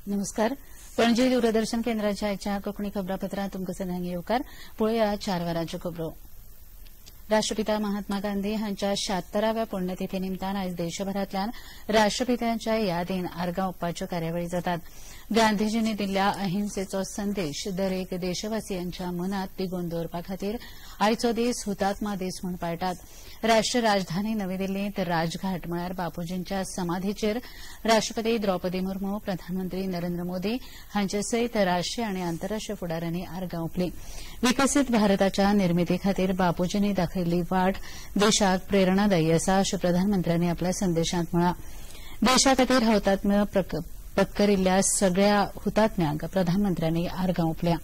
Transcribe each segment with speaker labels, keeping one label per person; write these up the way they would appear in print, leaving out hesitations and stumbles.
Speaker 1: नमस्कार. पणजी दूरदर्शन केंद्राच्या आजच्या कोकणी खबरापत्रात तुमकां सगळ्यांक येवकार. पळोवया 4 वरांच्यो खबरो. राष्ट्रपिता महात्मा गांधी हांच्या 76व्या पुण्यतिथी निमतान आयज देशभरांतल्यान राष्ट्रपित्यांच्या यादीन आर्गां ओंपपाच्यो कार्यावळी जातात. गांधीजींनी दिल्ल्या अहिंसेचो संदेश दरेक देशवासियांच्या मनात तिगोवन दवरपा खातीर आयचो दीस हुतात्मा दीस म्हूण पाळटात. राष्ट्र राजधानी नवी दिल्लींत राजघाट म्हळ्यार बापूजींच्या समाधीचेर राष्ट्रपती द्रौपदी मुर्मू, प्रधानमंत्री नरेंद्र मोदी हांचे सयत राष्ट्रीय आनी आंतरराष्ट्रीय फुडाऱ्यांनी आर्गां ओंपलीं. विकसीत भारताच्या निर्मिती खातीर बापूजींनी दाखयिल्ली वाट देशाक प्रेरणादायी आसा अशें प्रधानमंत्र्यांनी आपल्या संदेशांत म्हळां. देशा खातीर हुतात्म्य पत्करिल्ल्या सगळ्या हुतात्म्यांक प्रधानमंत्र्यांनी आर्गां ओंपल्या.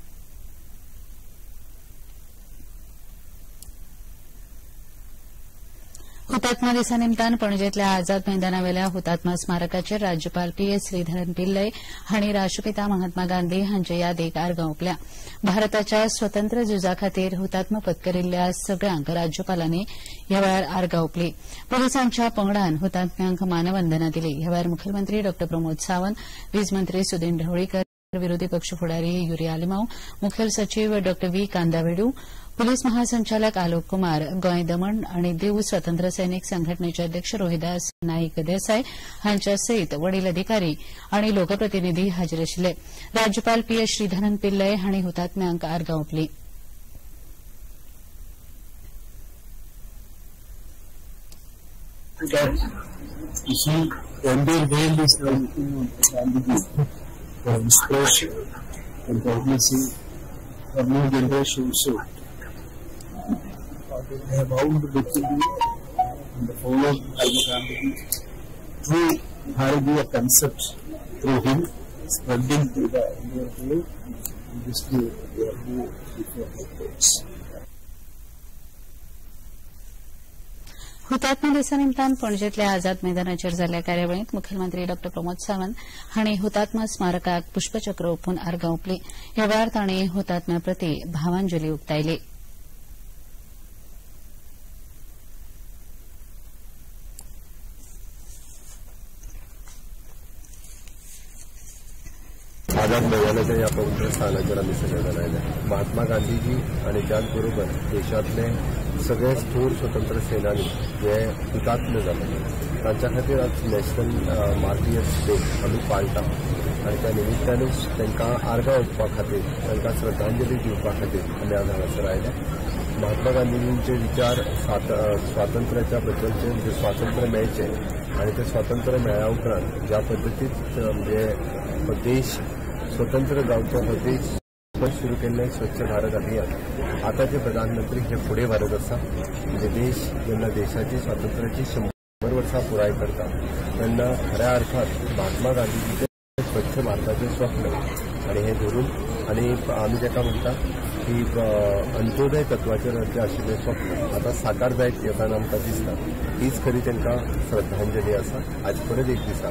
Speaker 1: हुतात्मा दिसा निमतान पणजेंतल्या आझाद मैदानावेल्या हुतात्मा स्मारकाचेर राज्यपाल पी.एस. श्रीधरन पिल्लय हांणी राष्ट्रपिता महात्मा गांधी हांचे यादीक आर्गां ओंपल्या. भारताच्या स्वतंत्र झुजा खातीर हुतात्मा पत्करिल्ल्या सगळ्यांक राज्यपालांनी ह्या वेळार आर्गां ओंपलीं. पुलिसांच्या पंगडान हुतात्म्यांक मानवंदना दिली. ह्या वेळार मुखेलमंत्री डॉ. प्रमोद सावंत, वीज मंत्री सुदीन ढवळीकर, विरोधी पक्ष फुडारी युरी आलिमांव, मुखेल सचिव डॉ. व्ही. कांदावेडू, पुलीस महासंचालक आलोक कुमार, गोंय दमण आनी दीव स्वतंत्र सैनीक संघटनेचे अध्यक्ष रोहिदास नाईक देसाय हांच्या सयत वडील अधिकारी आनी लोकप्रतिनिधी हाजीर आशिल्ले. राज्यपाल पी.एस. श्रीधरन पिल्लय हांणी हुतात्म्यांक आर्गां ओंपलीं.
Speaker 2: They have bound with and the followers of Gandhi through Bharatiya concept through him spreading to the Indian world and this day they are more before the courts.
Speaker 1: हुतात्मा दिसा निमतान पणजेंतल्या आझाद मैदानाचेर जाल्ल्या कार्यावळींत मुखेलमंत्री डॉ. प्रमोद सावंत हांणी हुतात्मा स्मारकाक पुष्पचक्र ओंपून आर्गां ओंपलीं. ह्या वेळार तांणी हुतात्म्यां प्रती भावांजली उक्तायली.
Speaker 3: आझाद मैदानाच्या या पवित्र स्थानाचेर आमी सगळे जाण आयले. महात्मा गांधीजी आणि त्याचबरोबर देशातले सगळे थोर स्वतंत्र सेनानी जे हुतात्मे जाले तांच्या खातीर आज नॅशनल मार्टियर्स डे आमी पाळटा आनी त्या निमित्तानूच तांकां आर्गां ओंपपा खातीर तांकां श्रद्धांजली दिवपा खातीर आमी आज हांगासर आयले. महात्मा गांधीजींचे विचार स्वातंत्र्याच्या बद्दलचे जे स्वातंत्र्य मेळचें आनी ते स्वातंत्र्य मेळ्ळ्या उपरांत ज्या पद्दतीन म्हणजे देश स्वतंत्र जावचो हो देश सुरू केल्लें स्वच्छ भारत अभियान आतांचे प्रधानमंत्री हे फुडें व्हरत आसा. म्हणजे देश जेन्ना देशाची स्वातंत्र्याची 100 वर्सां पुराय करता तेन्ना खऱ्या अर्थात महात्मा गांधीजीचे स्वच्छ भारताचें स्वप्न आनी हें धरून आनी आमी जेका म्हणटा की अंत्योदय तत्वाचेर जे आशिल्लें स्वप्न आतां साकार जायत येताना आमकां दिसता. हीच खरी तांकां श्रद्धांजली आसा. आज परत एक दिसा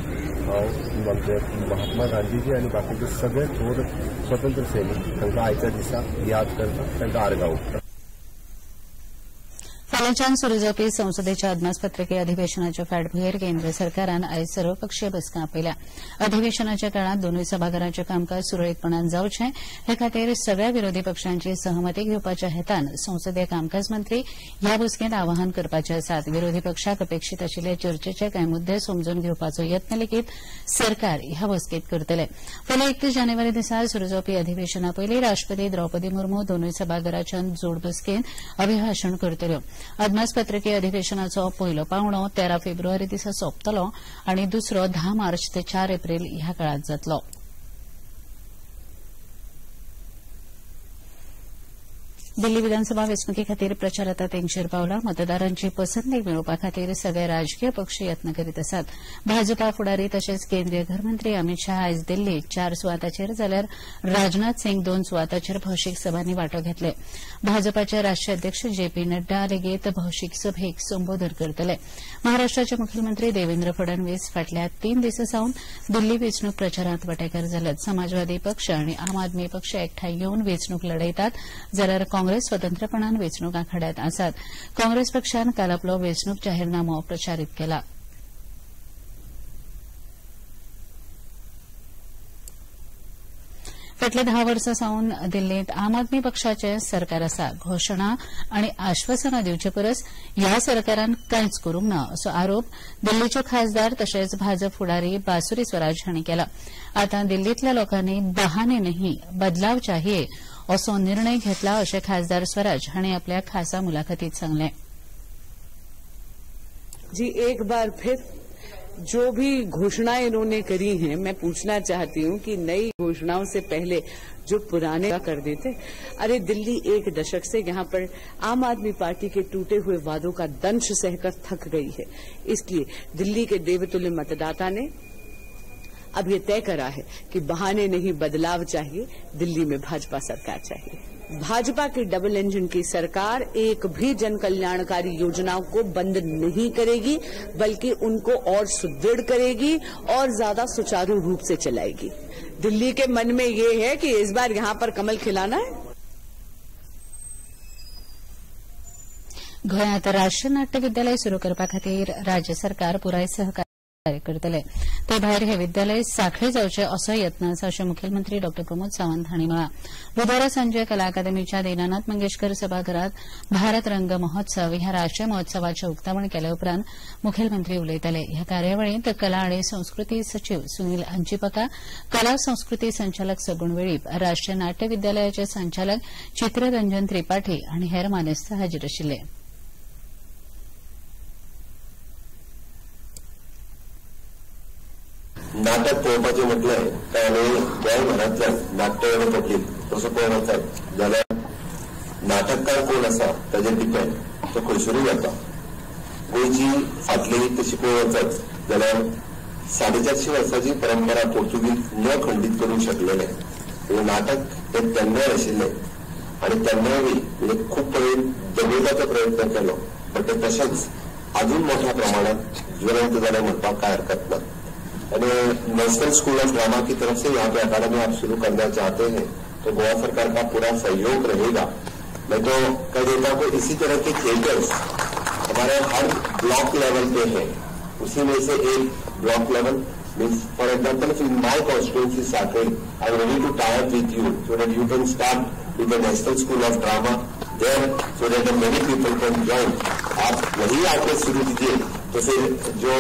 Speaker 3: हांव म्हणजे महात्मा गांधीजी आनी बाकीचे सगळे थोर स्वतंत्र सैनीक तांकां आयच्या दिसा याद करता, तांकां आर्गां ओंपता.
Speaker 1: फाल्यांच्यान सुरू जावपी संसदेच्या अदमासपत्रकी अधिवेशनाच्या फाटभुंयेर केंद्र सरकारान आयज सर्वपक्षीय बसका आपयल्या. अधिवेशनाच्या काळात दोनूय सभाघरांचें कामकाज सुरळीतपणान जावचें हे खातीर सगळ्या विरोधी पक्षांची सहमती घेवपाच्या हेतान संसदीय कामकाज मंत्री ह्या बसकेंत आवाहन करपाचे आसात. विरोधी पक्षाक अपेक्षीत आशिल्ले चर्चेचे कांय मुद्दे समजून घेवपाचो यत्न लेगीत सरकार ह्या बसकेंत करतले. फाल्यां 31 जानेवारी दिसा सुरू जावपी अधिवेशना पयलीं राष्ट्रपती द्रौपदी मुर्मू दोनूय सभाघरांच्या जोड बसकेंत अभिभाशण करतल्यो. अदमासपत्रकी अधिवेशनाचो पयलो पावणो 13 फेब्रुवारी दिसा सोंपतलो आनी दुसरो 10 मार्च ते 4 एप्रील ह्या काळात जातलो. दिल्ली विधानसभा वेंचणुके खातीर प्रचार आतां तेंगशेर पावला. मतदारांची पसंती मेळोवपा खातीर सगळे राजकीय पक्ष यत्न करीत आसात. भाजपा फुडारी तशेंच केंद्रीय गृहमंत्री अमित शाह आयज दिल्लीत 4 सुवातांचेर जाल्यार राजनाथ सिंग 2 सुवातांचेर भौशीक सभांनी वांटो घेतले. भाजपाचे राष्ट्रीय अध्यक्ष जे.पी. नड्डा लेगीत भौशीक सभेक संबोधन करतले. महाराष्ट्राचे मुखेलमंत्री देवेंद्र फडणवीस फाटल्या 3 दिसां सावन दिल्ली वेंचणूक प्रचारांत वांटेकार जाल्यात. समाजवादी पक्ष आनी आम आदमी पक्ष एकठांय येवन वेंचणूक लढयतात जाल्यार काँग्रेस स्वतंत्रपणान वेंचणूक आंखाड्यात आसात. काँग्रेस पक्षान काल आपलो वेंचणूक जाहीरनामो प्रचारीत केला. फाटल्या 10 वर्सां सावन दिल्लीत आम आदमी पक्षाचें सरकार आसा. घोशणा आनी आश्वासनां दिवचे परस ह्या सरकारान कांयच करूंक ना असो आरोप दिल्लीच्यो खासदार तशेंच भाजप फुडारी बासुरी स्वराज हांणी केला. आतां दिल्लींतल्या लोकांनी बहाने नहीं बदलाव चाहिए असो निर्णय घेतला अशें खासदार स्वराज हांणी आपल्या खासा मुलाखतीत सांगलें.
Speaker 4: जी, एक बार फिर जो भी घोषणाएं इन्होंने करी हैं, मैं पूछना चाहती हूं कि नई घोषणाओं से पहले जो पुराने कर देते. अरे दिल्ली एक दशक से यहां पर आम आदमी पार्टी के टूटे हुए वादों का दंश सहकर थक गई है. इसलिए दिल्ली के देवतुल्य मतदाता ने अब ये तय करा है कि बहाने नहीं बदलाव चाहिए. दिल्ली में भाजपा सरकार चाहिए. भाजपा की डबल इंजन की सरकार एक भी जन कल्याणकारी योजनाओं को बंद नहीं करेगी, बल्कि उनको और सुदृढ़ करेगी और ज्यादा सुचारू रूप से चलाएगी. दिल्ली के मन में ये है कि इस बार यहां पर कमल खिलाना है.
Speaker 1: गोंयांत राष्ट्रीय नाट्य विद्यालय सुरू करपा खातीर राज्य सरकार पुराय सहकार्य करतले. ते भायर हे विद्यालय सांखळे जावचे असो यत्न आसा अशें मुखेलमंत्री डॉ प्रमोद सावंत हांणी म्हळां. बुधवारा सांजे कला अकादमीच्या दीनानाथ मंगेशकर सभाघरात भारत रंग महोत्सव ह्या राष्ट्रीय महोत्सवाचें उक्तावण केले उपरांत मुखेलमंत्री उलयताले. ह्या कार्यावळींत कला आनी संस्कृती सचिव सुनील अंचिपका, कला संस्कृती संचालक सगुण वेळीप, राष्ट्रीय नाट्य विद्यालयाचे संचालक चित्ररंजन त्रिपाठी आनी हेर मानेस्त हाजीर आशिल्ले.
Speaker 3: नाटक पळोवपाचें म्हटलें काय आमी गोंयभरांतल्यान नाट्य पब्लीक तसो पळोवंक वचत जाल्यार नाटककार कोण आसा ताजेर डिपेंड तो खंयसरूय जाता. गोंयची फाटली तशी पळोवंक वचत जाल्यार 450 वर्सांची परंपरा पोर्तुगीज न खंडीत करूंक शकलेले. नाटक हे तेन्नाय आशिल्लें आनी तेन्नाय बी खूब पळय दबोवपाचो प्रयत्न केलो, बट ते तशेंच अजून मोठ्या प्रमाणात ज्वलंत जालें म्हणपाक काय हरकत ना. नेशनल स्कूल ऑफ ड्रामा की तरफ से यहाँ पे अकादमी आप शुरू करना चाहते हैं तो गोवा सरकार का पूरा सहयोग रहेगा. मैं तो कह देता हूँ इसी तरह के थिएटर्स हमारे हर ब्लॉक लेवल पे है. उसी में से एक block level means for example in my constituency साकेल I am ready to tie up with you so that you can start with the National School of Drama there so that many people can join. आप वही आके शुरू कीजिए तो फिर जो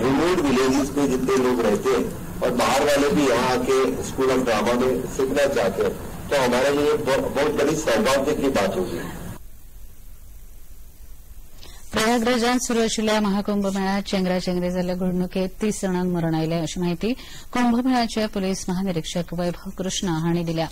Speaker 3: remote villages में जितने लोग रहते हैं और बाहर वाले भी यहाँ आके स्कूल ऑफ ड्रामा में सीखना चाहते हैं तो हमारे लिए बहुत बड़ी सौभाग्य की बात होगी.
Speaker 1: प्रयागराजांत सुरू आशिल्ल्या महाकुंभमेळ्यात चेंगराचेंगरी जाल्ल्या घडणुकेत 30 जाणांक मरण आयलें अशी माहिती कुंभमेळ्याचे पुलीस महानिरीक्षक वैभव कृष्णा हांणी दिल्या.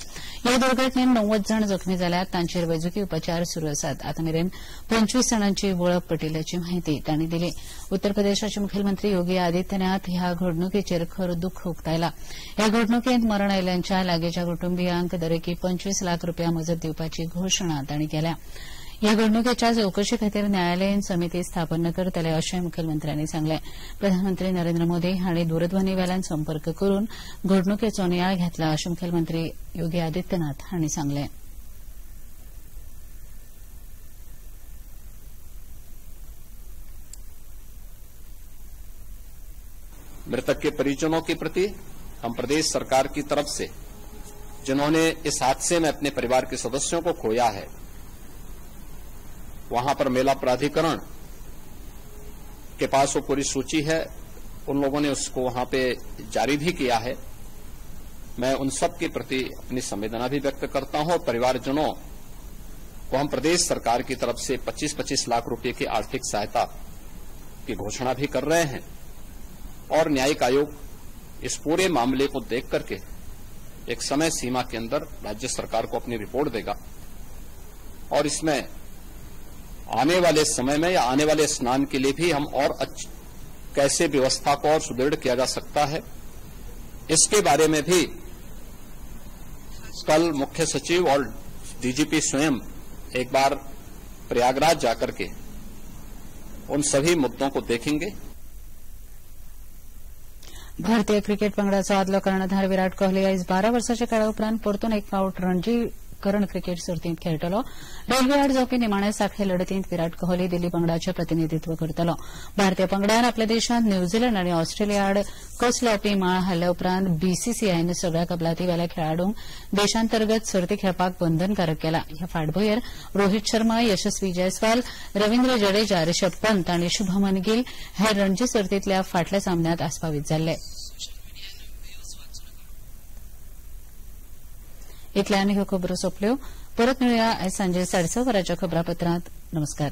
Speaker 1: ह्या दुर्घटनेत 90 जण जखमी जाल्यात. तांचेर वैजकी उपचार सुरू आसात. आतामेरेन 25 जाणांची वळख पटिल्ल्याची माहिती तांणी दिली. उत्तर प्रदेशाचे मुखेलमंत्री योगी आदित्यनाथ ह्या घडणुकेचेर खर दुःख उक्तायला. ह्या घडणुकेत मरण आयल्ल्यांच्या लागींच्या कुटुंबियांक दरेकी 25 लाख रुपया मजत दिवपाची घोशणा तांणी केल्या. ह्या घडणुकेच्या चवकशी खातीर न्यायालयीन समिती स्थापन करतले अशें मुखेलमंत्र्यांनी सांगलें. प्रधानमंत्री नरेंद्र मोदी हांणी दूरध्वनी वेल्यान संपर्क करून घडणुकेचो नियाळ घेतला अशें मुखेलमंत्री योगी आदित्यनाथ हांणी सांगलें.
Speaker 5: मृतक के परिजनों के प्रति हम प्रदेश सरकार की तरफ से जिन्होंने इस हादसे में अपने परिवार के सदस्यों को खोया है, वहां पर मेला प्राधिकरण के पास वो पूरी सूची है. उन लोगों ने उसको वहां पे जारी भी किया है. मैं उन सब के प्रति अपनी संवेदना भी व्यक्त करता हूं और परिवारजनों को हम प्रदेश सरकार की तरफ से 25-25 लाख रुपए की आर्थिक सहायता की घोषणा भी कर रहे हैं. और न्यायिक आयोग इस पूरे मामले को देख करके एक समय सीमा के अंदर राज्य सरकार को अपनी रिपोर्ट देगा और इसमें आने वाले समय में या आने वाले स्नान के लिए भी हम और कैसे व्यवस्था को और सुदृढ़ किया जा सकता है, इसके बारे में भी कल मुख्य सचिव और डीजीपी स्वयं एक बार प्रयागराज जाकर के उन सभी मुद्दों को देखेंगे.
Speaker 1: भारतीय क्रिकेट पंगडाचो आदलो कर्णधार विराट कोहली आयज 12 वर्सांच्या काळा उपरांत परतून एक फावट रणजी करण क्रिकेट सर्तींत खेळटलो. रेल्वे आड जावपी निमाणे सांखळे लढतींत विराट कोहली दिल्ली पंगडाचें प्रतिनिधीत्व करतलो. भारतीय पंगडान आपल्या देशांत न्यूझीलंड आनी ऑस्ट्रेलिया आड कस लावपी माळ हाडल्या उपरांत बीसीसीआयन सगळ्या कबलाती वेल्या खेळाडूंक देशांतर्गत सर्ती खेळपाक बंधनकारक केला. ह्या फाटभुंयेर रोहित शर्मा, यशस्वी जयस्वाल, रवींद्र जडेजा, ऋषभ पंत आनी शुभमन गिल हे रणजी सर्तींतल्या फाटल्या सामन्यांत आस्पावीत जाल्ले. इतल्यान ह्यो खबरो सोंपल्यो. परत मेळुया आयज सांजे 6:30 वरांच्या खबरापत्रांत. नमस्कार.